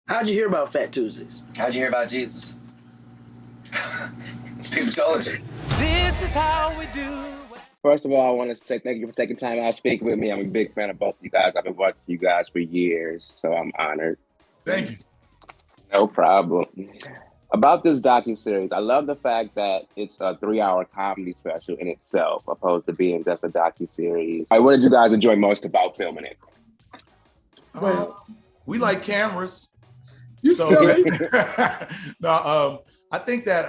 How'd you hear about Phat Tuesdays? How'd you hear about Jesus? People told you. This is how we do. First of all, I want to say thank you for taking time out speaking with me. I'm a big fan of both of you guys. I've been watching you guys for years, so I'm honored. Thank you. No problem. About this docuseries, I love the fact that it's a 3-hour comedy special in itself, opposed to being just a docuseries. What did you guys enjoy most about filming it? We like cameras. You silly. No, I think that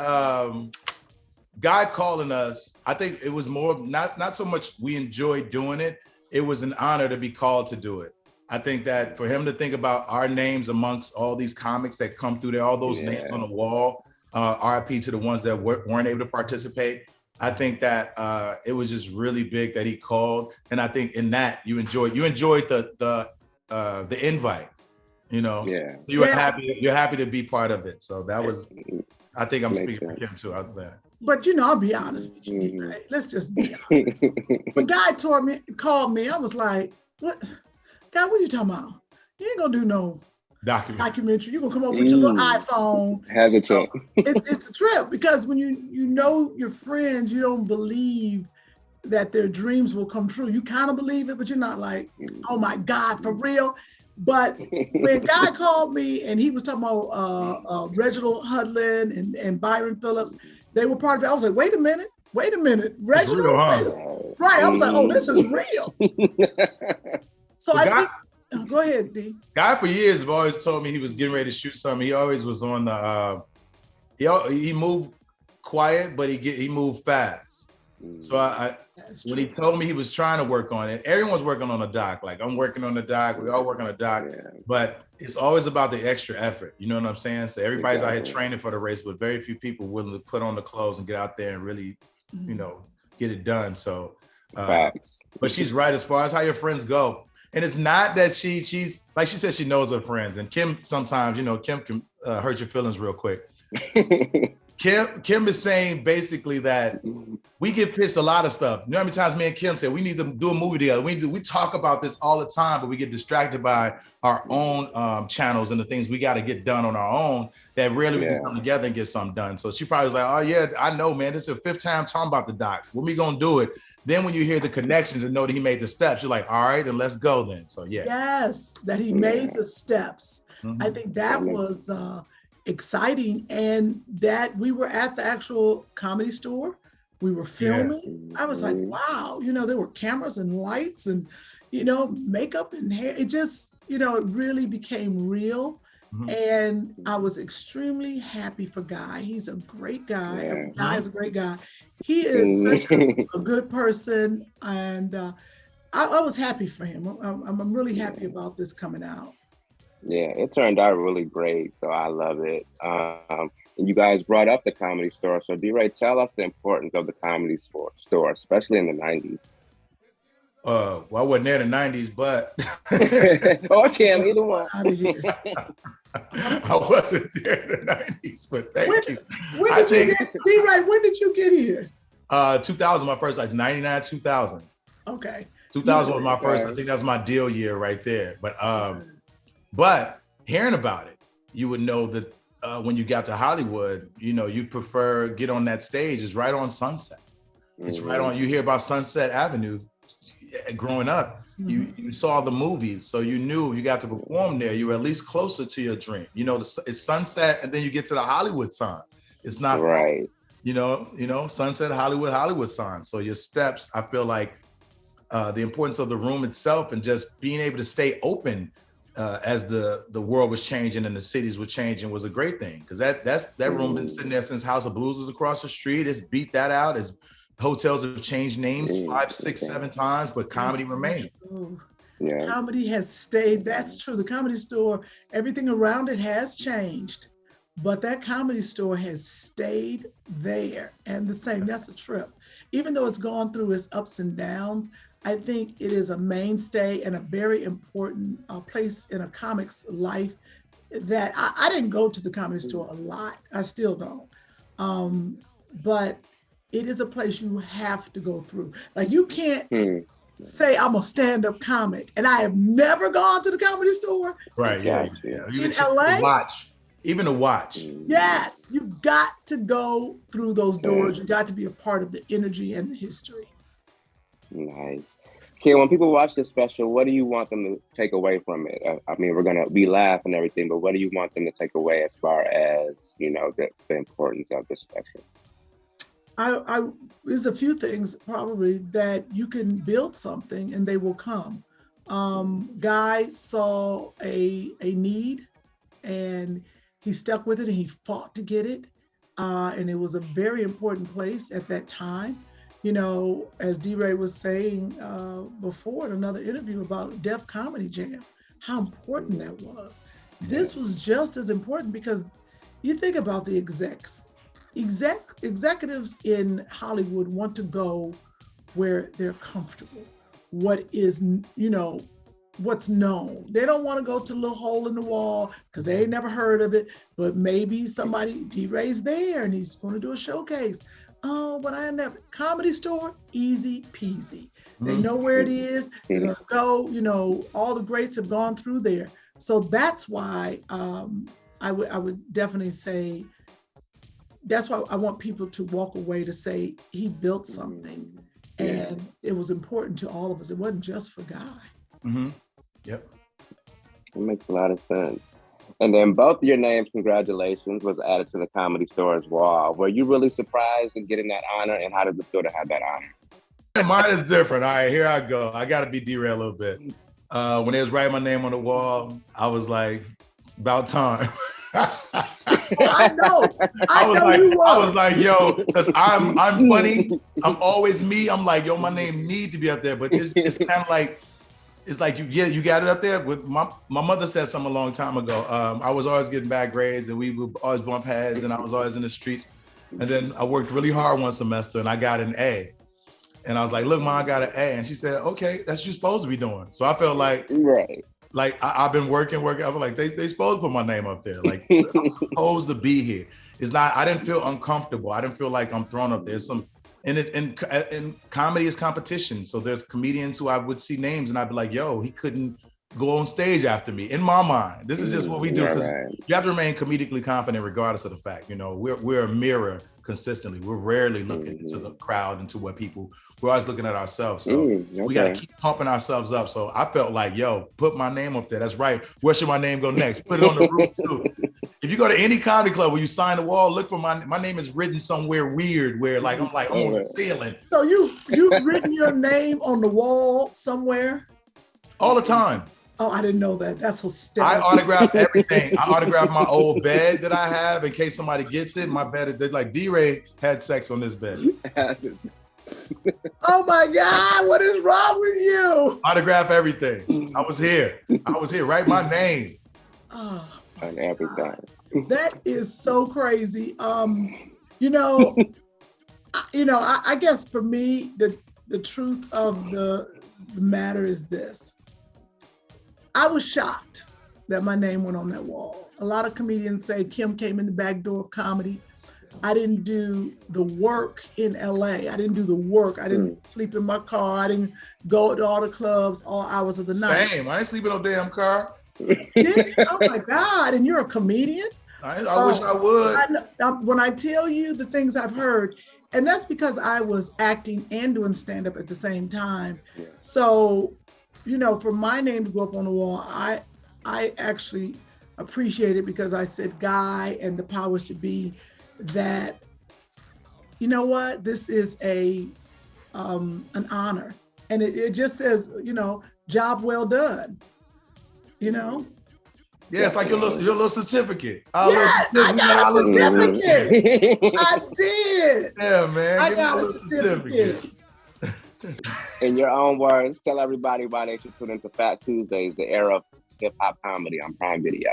Guy calling us, I think it was more, not so much we enjoyed doing it, it was an honor to be called to do it. I think that for him to think about our names amongst all these comics that come through there, all those names on the wall, RIP to the ones that weren't able to participate. I think that it was just really big that he called. And I think in that you enjoyed the invite, you know? Yeah. So you're happy to be part of it. So that was, I think I'm speaking for him too out there. But you know, I'll be honest with you, right? Let's just be honest. When Guy called me, I was like, what? Guy, what are you talking about? You ain't gonna do no documentary. You're gonna come up with your little iPhone. Hesitant. It's a trip because when you know your friends, you don't believe that their dreams will come true. You kind of believe it, but you're not like, oh my God, for real. But when Guy called me and he was talking about Reginald Hudlin and Byron Phillips, they were part of it. I was like, wait a minute, Reginald, right? I was like, oh, this is real. So go ahead, D. Guy for years have always told me he was getting ready to shoot something. He always was on the, he moved quiet, but he moved fast. So when he told me he was trying to work on it, everyone's working on a doc. Like I'm working on the doc, we all work on a doc, but it's always about the extra effort. You know what I'm saying? So everybody's out here training for the race, but very few people willing to put on the clothes and get out there and really, you know, get it done. So, but she's right as far as how your friends go. And it's not that she's like she said, she knows her friends. And Kym sometimes, you know, Kym can hurt your feelings real quick. Kym is saying basically that we get pitched a lot of stuff. You know how many times me and Kym said we need to do a movie together. We talk about this all the time, but we get distracted by our own channels and the things we got to get done on our own that rarely we can come together and get something done. So she probably was like, oh yeah, I know, man. This is the 5th time talking about the doc. When we gonna do it? Then when you hear the connections and know that he made the steps, you're like, all right, then let's go then. So yeah. Yes, that he made the steps. I think that was exciting, and that we were at the actual Comedy Store. We were filming. I was like, wow, you know, there were cameras and lights and, you know, makeup and hair. It just, you know, it really became real. And I was extremely happy for Guy. He's a great guy. Guy is a great guy. He is such a good person. And I was happy for him. I'm really happy about this coming out. Yeah, it turned out really great, so I love it. And you guys brought up the Comedy Store, so DeRay, tell us the importance of the Comedy Store, especially in the 90s. Well, I wasn't there in the 90s, but or Kym, either one. I wasn't there in the 90s, but thank you. DeRay, when did you get here? 2000, my first, like 99, 2000. Okay. 2000 was my first, I think that was my deal year right there. But hearing about it, you would know that when you got to Hollywood, you know, you prefer get on that stage. It's right on Sunset. It's right on, you hear about Sunset Avenue growing up. You saw the movies, so you knew you got to perform there. You were at least closer to your dream. You know, it's Sunset, and then you get to the Hollywood sign. It's not right. You know, Sunset, Hollywood sign. So your steps, I feel like the importance of the room itself and just being able to stay open as the world was changing and the cities were changing was a great thing. Because that room been sitting there since House of Blues was across the street. It's beat that out. It's hotels have changed names 5, 6, 7 times, but comedy remained. Yeah. Comedy has stayed. That's true. The Comedy Store, everything around it has changed, but that Comedy Store has stayed there and the same. That's a trip. Even though it's gone through its ups and downs, I think it is a mainstay and a very important place in a comic's life that I didn't go to the Comedy Store a lot. I still don't. But it is a place you have to go through. Like you can't say I'm a stand-up comic and I have never gone to the Comedy Store. Right, yeah. In LA? Even to watch. Yes, you've got to go through those doors. You got to be a part of the energy and the history. Nice. Kym, when people watch this special, what do you want them to take away from it? I mean, we laugh and everything, but what do you want them to take away as far as, the importance of this special? There's a few things probably that you can build something and they will come. Guy saw a need and he stuck with it and he fought to get it. And it was a very important place at that time. As DeRay was saying before in another interview about Def Comedy Jam, how important that was. This was just as important because you think about the executives in Hollywood want to go where they're comfortable, what is, what's known. They don't want to go to a little hole in the wall because they ain't never heard of it, but maybe somebody, DeRay's there and he's going to do a showcase. Oh, but I never, Comedy Store, easy peasy. They know where it is. They're gonna go, all the greats have gone through there. So that's why I would definitely say, that's why I want people to walk away to say he built something and it was important to all of us. It wasn't just for Guy. Yep. It makes a lot of sense. And then both of your names, congratulations, was added to the Comedy Store's wall. Were you really surprised in getting that honor, and how does it feel to have that honor? Mine is different. All right, here I go. I got to be DeRay a little bit. When they was writing my name on the wall, I was like, about time. I know you were. I was like, yo, because I'm funny. I'm always me. I'm like, yo, my name need to be up there. But it's kind of like, it's like, you got it up there. With my mother said something a long time ago. I was always getting bad grades and we would always bump heads and I was always in the streets. And then I worked really hard one semester and I got an A. And I was like, look, Mom, I got an A. And she said, okay, that's what you're supposed to be doing. So I felt like, I've been working. I was like, they supposed to put my name up there. Like, I'm supposed to be here. It's not, I didn't feel uncomfortable. I didn't feel like I'm thrown up there. And comedy is competition. So there's comedians who I would see names and I'd be like, yo, he couldn't go on stage after me. In my mind, this is just what we do. Because you have to remain comedically confident regardless of the fact, we're a mirror consistently. We're rarely looking into the crowd, into what people, we're always looking at ourselves. So we got to keep pumping ourselves up. So I felt like, yo, put my name up there. That's right. Where should my name go next? Put it on the roof too. If you go to any comedy club where you sign the wall, look for my name is written somewhere weird where I'm on the ceiling. So you've written your name on the wall somewhere? All the time. Oh, I didn't know that. That's hysterical. I autograph everything. I autograph my old bed that I have in case somebody gets it. My bed is like DeRay had sex on this bed. Oh my God, what is wrong with you? Autograph everything. I was here. Write my name. Oh, on everything. That is so crazy. I guess for me, the truth of the matter is this. I was shocked that my name went on that wall. A lot of comedians say Kym came in the back door of comedy. I didn't do the work in LA. I didn't do the work. I didn't sleep in my car. I didn't go to all the clubs all hours of the night. Same. I ain't sleeping in no damn car. Oh my God. And you're a comedian? I wish I would. When I tell you the things I've heard, and that's because I was acting and doing stand-up at the same time. Yeah. So, for my name to go up on the wall, I actually appreciate it because I said Guy and the powers to be that, this is an honor. And it just says, job well done, Yeah, it's like your little certificate. I got a certificate. I did. Yeah, man. I got a certificate. In your own words, tell everybody why they should tune into Phat Tuesdays, the era of hip-hop comedy on Prime Video.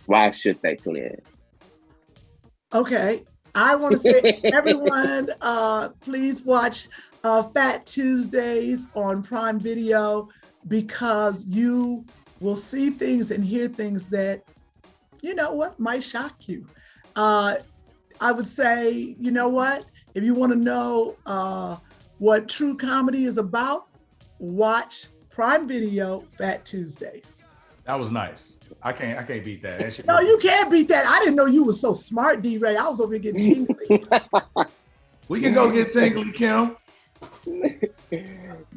Why should they tune in? Okay. I want to say, everyone, please watch Phat Tuesdays on Prime Video because you will see things and hear things that, might shock you. I would say, if you want to know what true comedy is about, watch Prime Video Phat Tuesdays. That was nice. I can't beat that. That shit No, was- you can't beat that. I didn't know you were so smart, DeRay. I was over here getting tingly. We can go get tingly, Kym.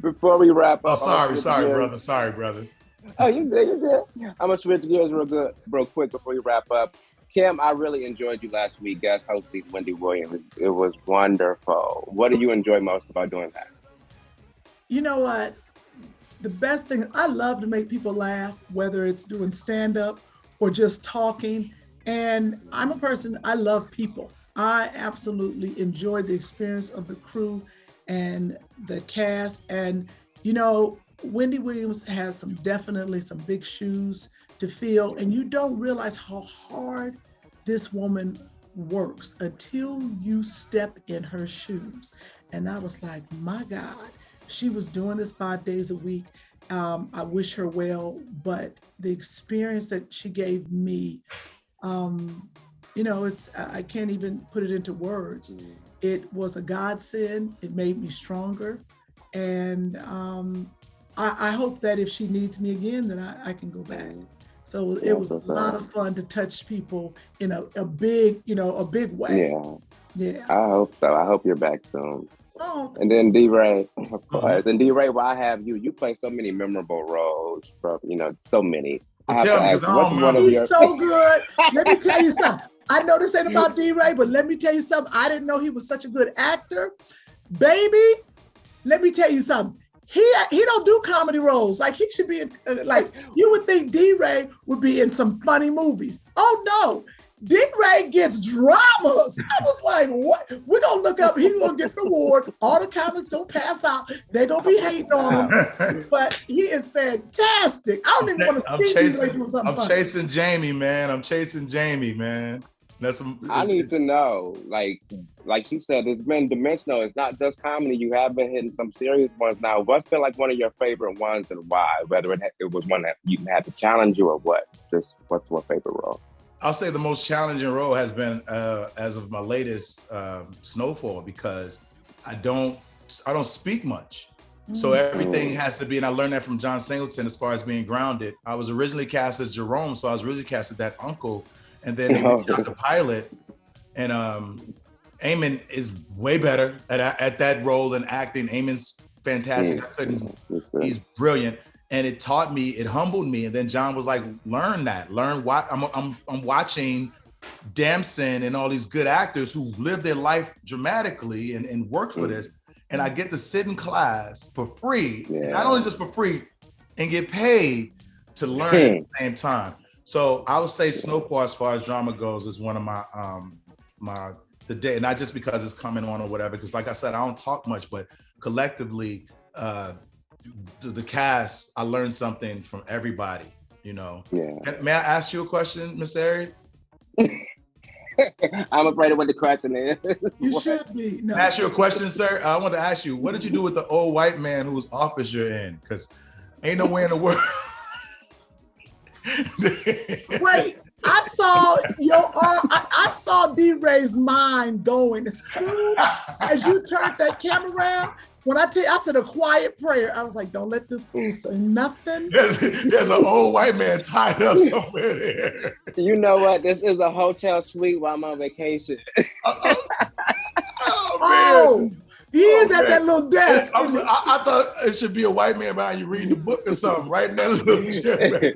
Before we wrap up. Sorry, brother. Oh, you good. I'm gonna switch gears real quick before we wrap up. Kym, I really enjoyed you last week guest hosting Wendy Williams. It was wonderful. What do you enjoy most about doing that? You know what? The best thing, I love to make people laugh, whether it's doing stand-up or just talking. And I'm a person, I love people. I absolutely enjoyed the experience of the crew and the cast. And, you know, Wendy Williams has definitely some big shoes to fill. And you don't realize how hard this woman works until you step in her shoes. And I was like, my God. She was doing this 5 days a week. I wish her well, but the experience that she gave me, you know, I can't even put it into words. It was a godsend. It made me stronger. And I hope that if she needs me again, then I can go back. So it was a lot of fun to touch people in a big way. Yeah. I hope so. I hope you're back soon. Oh, And then DeRay, of course. And DeRay, while I have you, you play so many memorable roles from, so many. I have Tell to me, ask, 'cause I what's don't one of he's your so good. Let me tell you something. I know this ain't about DeRay, but let me tell you something. I didn't know he was such a good actor. Baby, let me tell you something. He don't do comedy roles. Like he should be in, like you would think DeRay would be in some funny movies. Oh no. DeRay gets dramas. I was like, what? We're gonna look up, he's gonna get an award. All the comics gonna pass out. They're gonna be hating on him. But he is fantastic. I don't even want to see DeRay do something I'm funny. chasing Jamie, man. I need to know, like she said, it's been dimensional. It's not just comedy. You have been hitting some serious ones now. What's been like one of your favorite ones and why? Whether it was one that you had to challenge you or what? Just what's your favorite role? I'll say the most challenging role has been as of my latest Snowfall, because I don't speak much. So everything has to be, and I learned that from John Singleton as far as being grounded. I was originally cast as Jerome, so I was originally cast as that uncle, and then they shot the pilot, and Eamon is way better at that role than acting. Eamon's fantastic. He's brilliant. And it taught me, it humbled me. And then John was like, learn what I'm watching Damson and all these good actors who live their life dramatically and work for this. And I get to sit in class for free, and not only just for free, and get paid to learn at the same time. So I would say Snowfall, as far as drama goes, is one of my the day, not just because it's coming on or whatever, because like I said, I don't talk much, but collectively, the cast, I learned something from everybody, Yeah. May I ask you a question, Miss Aries? I'm afraid of what the question is. You should be. No. Can I ask you a question, sir? I want to ask you, what did you do with the old white man whose office you're in? Because ain't nowhere in the world. Wait, I saw I saw DeRay's mind going as soon as you turned that camera around. When I tell you, I said a quiet prayer. I was like, don't let this fool say nothing. There's an old white man tied up somewhere there. You know what? This is a hotel suite while I'm on vacation. Oh, he is at that little desk. I thought it should be a white man behind you reading the book or something, right in that little chair.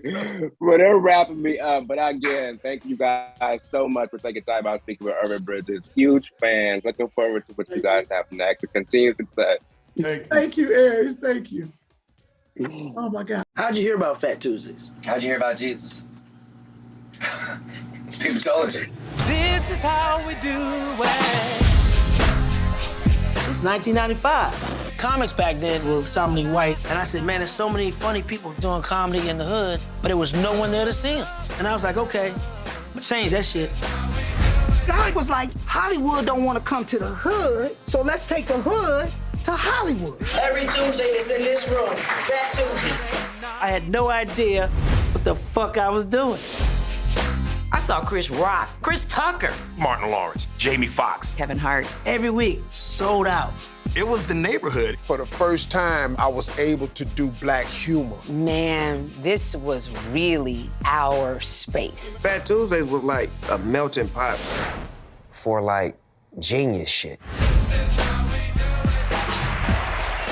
Well, they're wrapping me up. But again, thank you guys so much for taking time out speaking with Urban Bridges. Huge fans. Looking forward to what you guys have next. To continue success. Thank you, Aries. Thank you. Oh my God. How'd you hear about Phat Tuesdays? How'd you hear about Jesus? People told you. This is how we do it. It's 1995. Comics back then were predominantly white, and I said, man, there's so many funny people doing comedy in the hood, but there was no one there to see them. And I was like, okay, I'm gonna change that shit. Guy was like, Hollywood don't want to come to the hood, so let's take the hood to Hollywood. Every Tuesday is in this room. Phat Tuesday. I had no idea what the fuck I was doing. I saw Chris Rock, Chris Tucker, Martin Lawrence, Jamie Foxx, Kevin Hart. Every week, sold out. It was the neighborhood. For the first time, I was able to do black humor. Man, this was really our space. Phat Tuesdays was like a melting pot for like genius shit.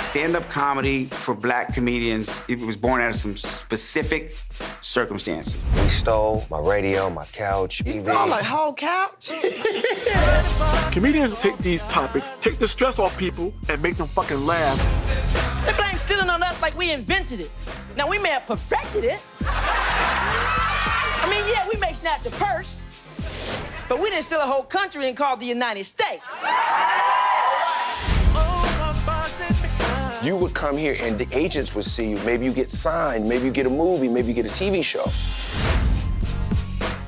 Stand-up comedy for black comedians, it was born out of some specific circumstances. We stole my radio, my couch. You stole a whole couch? Comedians take these topics, take the stress off people, and make them fucking laugh. They blame stealing on us like we invented it. Now, we may have perfected it. I mean, yeah, we may snatch a purse, but we didn't steal a whole country and call it the United States. You would come here and the agents would see you. Maybe you get signed, maybe you get a movie, maybe you get a TV show.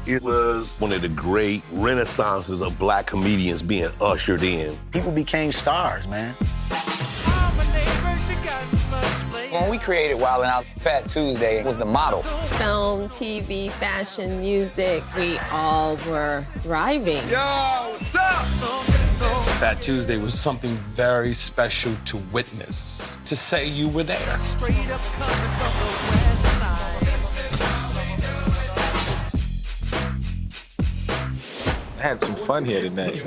It was one of the great renaissances of black comedians being ushered in. People became stars, man. When we created Wildin' Out, Phat Tuesday was the model. Film, TV, fashion, music, we all were thriving. Yo, what's up? Phat Tuesday was something very special to witness, to say you were there. Straight up coming from the west side. I had some fun here tonight.